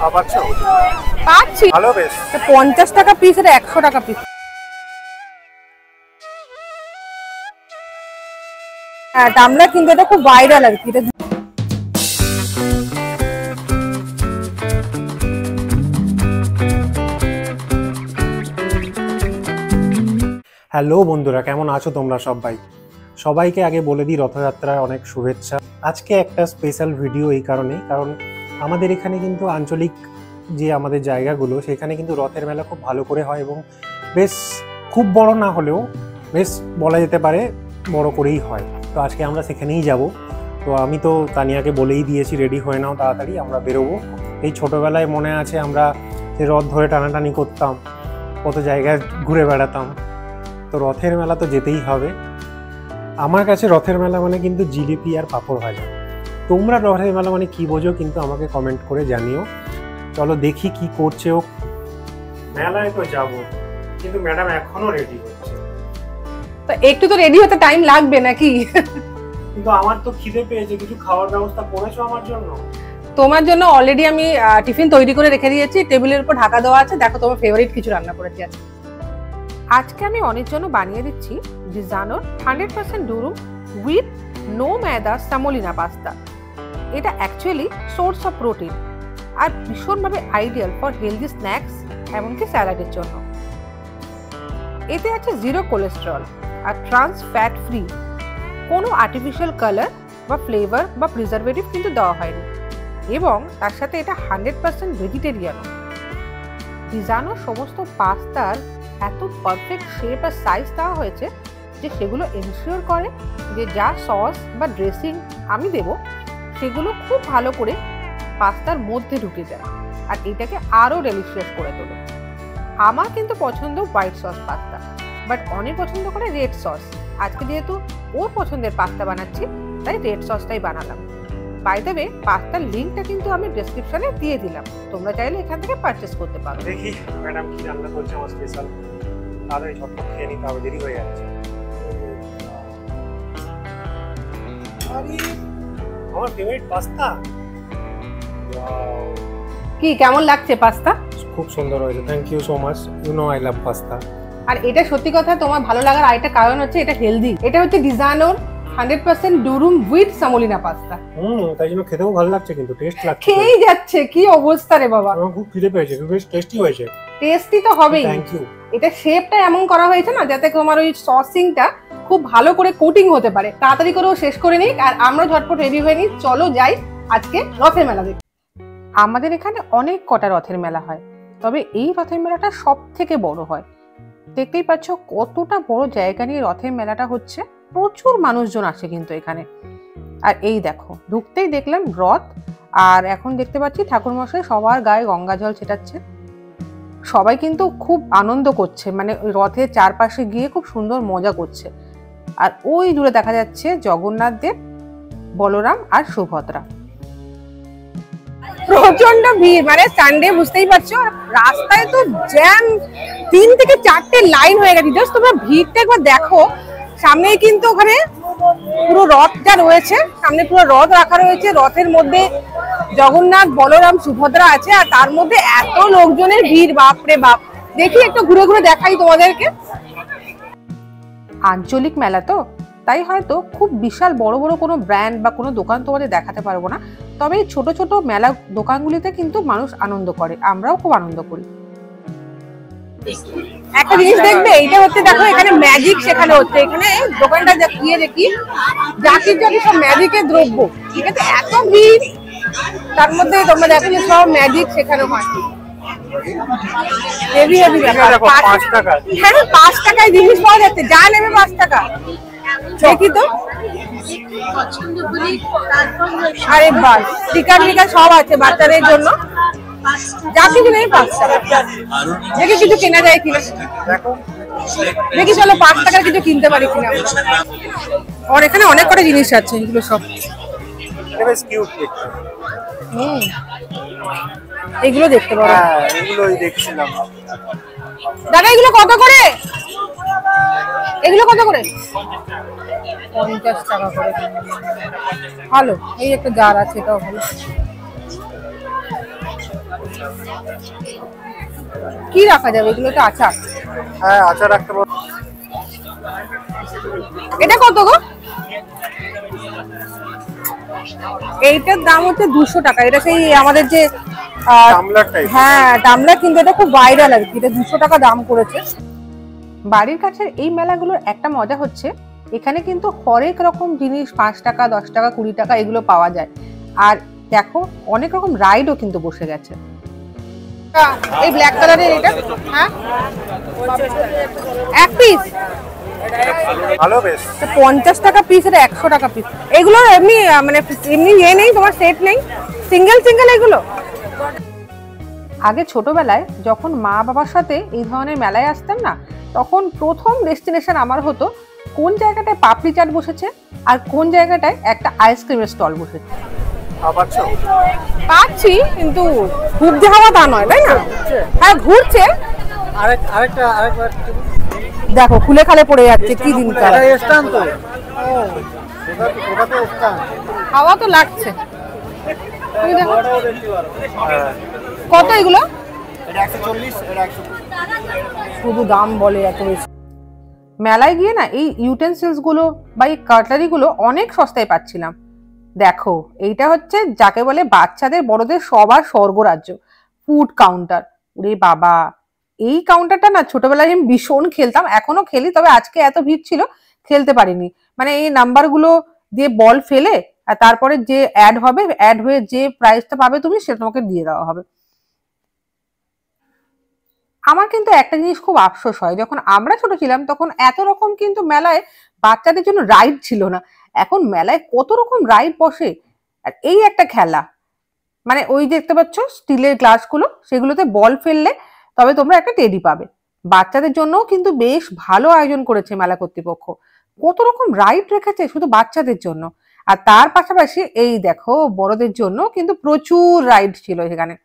পাচ্ছি ভালো বেশ 50 টাকা পিস আর 100 টাকা পিস। হ্যাঁ দামটা কিন্তু এটা খুব ভাইরাল আর কি। হ্যালো বন্ধুরা, কেমন আছো তোমরা সবাই? সবাইকে আগে বলে দিই রথযাত্রার অনেক শুভেচ্ছা। আজকে একটা স্পেশাল ভিডিও এই কারণেই, কারণ আমাদের এখানে কিন্তু আঞ্চলিক যে আমাদের জায়গাগুলো সেখানে কিন্তু রথের মেলা খুব ভালো করে হয় এবং বেশ খুব বড় না হলেও বেশ বলা যেতে পারে বড় করেই হয়। তো আজকে আমরা সেখানেই যাব। তো আমি তো তানিয়াকে বলেই দিয়েছি রেডি হয়ে নাও, তাড়াতাড়ি আমরা বেরোবো। এই ছোটোবেলায় মনে আছে আমরা যে রথ ধরে টানাটানি করতাম, কত জায়গায় ঘুরে বেড়াতাম। তো রথের মেলা তো যেতেই হবে। আমার কাছে রথের মেলা মানে কিন্তু জিলিপি আর পাঁপড় ভাজা। তোমরা রথের মেলা মানে কি বোঝো কিন্তু আমাকে কমেন্ট করে জানিও। চলো দেখি কি করছে ও। মেলায় তো যাবো, কিন্তু ম্যাডাম এখনো রেডি হচ্ছে। তো একটু তো রেডি হতে টাইম লাগবে নাকি? কিন্তু আমার তো খিদে পেয়েছে, কিছু খাওয়ার ব্যবস্থা করেছো আমার জন্য? তোমার জন্য অলরেডি আমি টিফিন তৈরি করে রেখে দিয়েছি, টেবিলের উপর ঢাকা দেওয়া আছে। দেখো তোমার ফেভারিট কিছু রান্না করেছি আজকে। আজকে আমি অনেক জন্য বানিয়ে দিচ্ছি ডিজানোর 100% ডুরুম উইথ নো ময়দা সামোলিনা পাস্তা। এটা অ্যাকচুয়ালি সোর্স অফ প্রোটিন আর ভীষণভাবে আইডিয়াল ফর হেলদি স্ন্যাক্স এমনকি স্যালাডের জন্য। এতে আছে জিরো কোলেস্টেরল আর ট্রান্স ফ্যাট ফ্রি। কোনো আর্টিফিশিয়াল কালার বা ফ্লেভার বা প্রিজারভেটিভ কিন্তু দেওয়া হয়নি এবং তার সাথে এটা 100% ভেজিটেরিয়ানও। ডিজানোর সমস্ত পাস্তার এত পারফেক্ট শেপ আর সাইজ দেওয়া হয়েছে যে সেগুলো এনশিওর করে যে যা সস বা ড্রেসিং আমি দেব সেগুলো খুব ভালো করে পাস্তার মধ্যে ঢুকে যায় আর এটাকে আরও ডেলিশিয়াস করে তোলে। আমার কিন্তু পছন্দ হোয়াইট সস পাস্তা, বাট অনেক পছন্দ করে রেড সস। আজকে যেহেতু ওর পছন্দের পাস্তা বানাচ্ছি তাই রেড সসটাই বানালাম। বাই দ্য ওয়ে, পাস্তার লিঙ্কটা কিন্তু আমি ডেসক্রিপশনে দিয়ে দিলাম, তোমরা চাইলে এখান থেকে পারচেজ করতে পারো। দেখি ম্যাডাম কি রান্না করছে আমার স্পেশাল। তাড়াতাড়ি ঝটপট খেয়ে নিতে হবে, দেরি হয়ে যাচ্ছে। আমার ফেভারিট পাস্তা। কি কেমন লাগছে পাস্তা? খুব সুন্দর হয়েছে, thank you so much. You know I love pasta. আর এটা সত্যি কথা তোমার ভালো লাগার আরেকটা কারণ হচ্ছে এটা হেলদি। এটা হচ্ছে ডিজানোর 100% ডুরুম উইথ সামোলিনা পাস্তা। তাই জন্য খেতেও ভালো লাগছে, কিন্তু টেস্ট লাগছে। খেয়েই যাচ্ছে, কি অবস্থা রে বাবা। আমার খুব খিদে পেয়েছে, বেশ টেস্টি হয়েছে। টেস্টি তো হবেই। Thank you. এটা শেপটা এমন করা হয়েছে না যাতে তোমার ওই সসিংটা খুব ভালো করে কোটিং হতে পারে। তাড়াতাড়ি করেও শেষ করে নিই আর আমরা ঝটপট রেডি হয়ে নিই। চলো যাই আজকে রথের মেলা দেখতে। আমাদের এখানে অনেক কটা রথের মেলা হয়, তবে এই রথের মেলাটা সব থেকে বড় হয়। দেখতেই পাচ্ছ কতটা বড় জায়গা নিয়ে রথের মেলাটা হচ্ছে। প্রচুর মানুষজন আসে কিন্তু এখানে। আর এই দেখো, ঢুকতেই দেখলাম রথ, আর এখন দেখতে পাচ্ছি ঠাকুরমশাই সবার গায়ে গঙ্গা জল ছেটাচ্ছে। সবাই কিন্তু খুব আনন্দ করছে, মানে ওই রথের চারপাশে গিয়ে খুব সুন্দর মজা করছে। আর ওই দূরে দেখা যাচ্ছে জগন্নাথ দেব, বলরাম আর সুভদ্রা। প্রচন্ড ভিড়, মানে সানডে বুঝতেই পারছো, রাস্তায় তো জ্যাম, 3 থেকে 4টে লাইন হয়ে গেছে। জাস্ট তোমরা ভিড়টা একবার দেখো। সামনেই কিন্তু ওখানে পুরো রথটা রয়েছে, সামনে পুরো রথ রাখা রয়েছে। রথের মধ্যে জগন্নাথ, বলরাম, সুভদ্রা আছে আর তার মধ্যে এত লোকজনের ভিড়, বাপরে বাপ। দেখি একটু ঘুরে ঘুরে দেখাই তোমাদেরকে। আঞ্চলিক মেলা তো তাই হয়তো খুব বিশাল বড় বড় কোনো ব্র্যান্ড বা কোনো দোকান তোমাদের দেখাতে পারবো না, তবে ছোট ছোট মেলা দোকানগুলিতে কিন্তু মানুষ আনন্দ করে, আমরাও খুব আনন্দ করি। একটা জিনিস দেখবে, এটা হচ্ছে দেখো এখানে ম্যাজিক শেখানো হচ্ছে। এখানে দোকানটা গিয়ে দেখি জাতির জাতি সব ম্যাজিকের দ্রব্য, ঠিক আছে? এত ভিড়, তার মধ্যে তোমরা দেখো যে সব ম্যাজিক শেখানো হয়। হেভি হেভি ব্যাপার। 5 টাকা, হ্যাঁ 5 টাকায় জিনিস পাওয়া যাচ্ছে, যা নেবে 5 টাকা। দেখি তো, আরে বাস টিকা টিকা সব আছে বাচ্চাদের জন্য, যা কিছু নেই 5 টাকা। দেখি কিছু কেনা যায় কিনা, দেখি চলো 5 টাকার কিছু কিনতে পারি কিনা। আর এখানে অনেক কটা জিনিস আছে, এগুলো সব এগুলো দেখতে পারো। এগুলোই দেখছিলাম। দাদা এগুলো কত করে? এগুলো কত করে? 50 টাকা করে। ভালো, এই একটা জার আছে, এটাও ভালো। কি রাখা যাবে এগুলোতে? আচার? হ্যাঁ, আচার রাখতে পারো। এটা কত গো? এইটার দাম হচ্ছে 200 টাকা। এটা সেই আমাদের যে টামলার টাইপ। হ্যাঁ টামলার, কিন্তু এটা খুব ভাইরাল আর কি। এটা 200 টাকা দাম করেছে। বাড়ির কাছের এই মেলাগুলোর একটা মজা হচ্ছে এখানে কিন্তু হরেক রকম জিনিস 5 টাকা 10 টাকা 20 টাকা এগুলো পাওয়া যায়। আর দেখো অনেক রকম রাইডও কিন্তু বসে গেছে। এই ব্ল্যাক কালারের এটা হ্যাঁ এক পিস ভালো বেশ। 50 টাকা পিস, এটা 100 টাকা পিস। এগুলো এমনি মানে এমনি ইয়ে নেই, তোমার সেট নেই, সিঙ্গেল সিঙ্গেল এগুলো। আগে ছোটবেলায় যখন মা বাবার সাথে এই ধরনের মেলায় আসতাম না, তখন প্রথম ডেস্টিনেশন আমার হতো কোন জায়গাটায় পাপড়ি চাট বসেছে আর কোন জায়গাটায় একটা আইসক্রিমের স্টল বসেছে। পাচ্ছি কিন্তু ঘুরতে হওয়া তা নয়, তাই না? হ্যাঁ ঘুরছে। দেখো খুলে খালে পড়ে যাচ্ছে, কি দিন হাওয়া তো লাগছে। কত এগুলো? শুধু দাম বলে এত বেশি। মেলায় গিয়ে না এই ইউটেন্সিলস গুলো বা এই কাটলারি গুলো অনেক সস্তায় পাচ্ছিলাম। দেখো এইটা হচ্ছে যাকে বলে বাচ্চাদের বড়দের সবার স্বর্গরাজ্য, ফুড কাউন্টার। ওরে বাবা, এই কাউন্টারটা না ছোটবেলায় আমি ভীষণ খেলতাম, এখনো খেলি, তবে আজকে এত ভিড় ছিল খেলতে পারিনি। মানে এই নাম্বার গুলো দিয়ে বল ফেলে আর তারপরে যে অ্যাড হবে, অ্যাড হয়ে যে প্রাইসটা পাবে তুমি সেটা তোমাকে দিয়ে দেওয়া হবে। আমার কিন্তু একটা জিনিস খুব আফসোস হয়, যখন আমরা ছোট ছিলাম তখন এত রকম কিন্তু মেলায় বাচ্চাদের জন্য রাইড ছিল না। এখন মেলায় কত রকম রাইড বসে। আর এই একটা খেলা, মানে ওই দেখতে পাচ্ছ স্টিলের গ্লাসগুলো, সেগুলোতে বল ফেললে তবে তোমরা একটা টেডি পাবে। বাচ্চাদের জন্যও কিন্তু বেশ ভালো আয়োজন করেছে মেলা কর্তৃপক্ষ। কত রকম রাইড রেখেছে শুধু বাচ্চাদের জন্য। আর তার পাশাপাশি এই দেখো বড়দের জন্য কিন্তু প্রচুর রাইড ছিল সেখানে।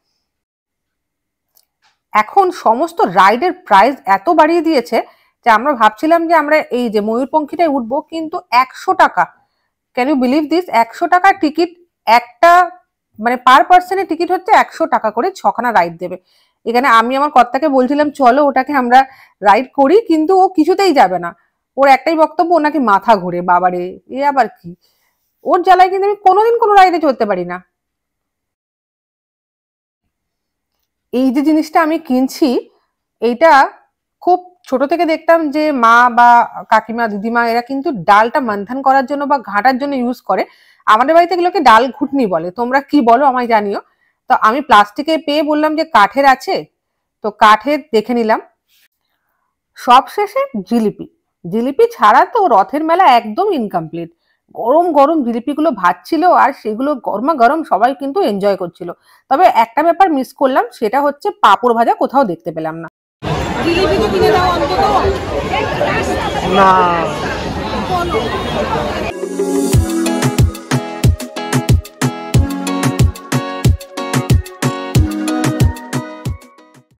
এখন সমস্ত রাইডের প্রাইস এত বাড়িয়ে দিয়েছে যে আমরা ভাবছিলাম যে আমরা এই যে ময়ূরপঙ্খীটায় উঠবো, কিন্তু 100 টাকা। Can you believe this? 100 টাকার টিকিট একটা, মানে পার পার্সনের টিকিট হচ্ছে 100 টাকা করে, 6খানা রাইড দেবে। এখানে আমি আমার কর্তাকে বলছিলাম চলো ওটাকে আমরা রাইড করি, কিন্তু ও কিছুতেই যাবে না। ওর একটাই বক্তব্য, ও নাকি মাথা ঘুরে। বাবারে, এ আবার কি? ওর জ্বালায় কিন্তু আমি কোনোদিন কোনো রাইডে চলতে পারি না। এই যে জিনিসটা আমি কিনছি, এইটা খুব ছোট থেকে দেখতাম যে মা বা কাকিমা দিদিমা এরা কিন্তু ডালটা মন্থন করার জন্য বা ঘাটার জন্য ইউজ করে। আমাদের বাড়িতে এগুলোকে ডাল ঘুটনি বলে, তোমরা কি বলো আমায় জানিও। তো আমি প্লাস্টিকে পেয়ে বললাম যে কাঠের আছে, তো কাঠের দেখে নিলাম। সবশেষে জিলিপি। জিলিপি ছাড়া তো রথের মেলা একদম ইনকমপ্লিট। গরম গরম জিলিপিগুলো ভাজছিল আর সেগুলো গরমা গরম সবাই কিন্তু এনজয় করছিল। তবে একটা ব্যাপার মিস করলাম, সেটা হচ্ছে পাঁপড় ভাজা কোথাও দেখতে পেলাম না। জিলিপি তো কিনে দাও অন্তত। না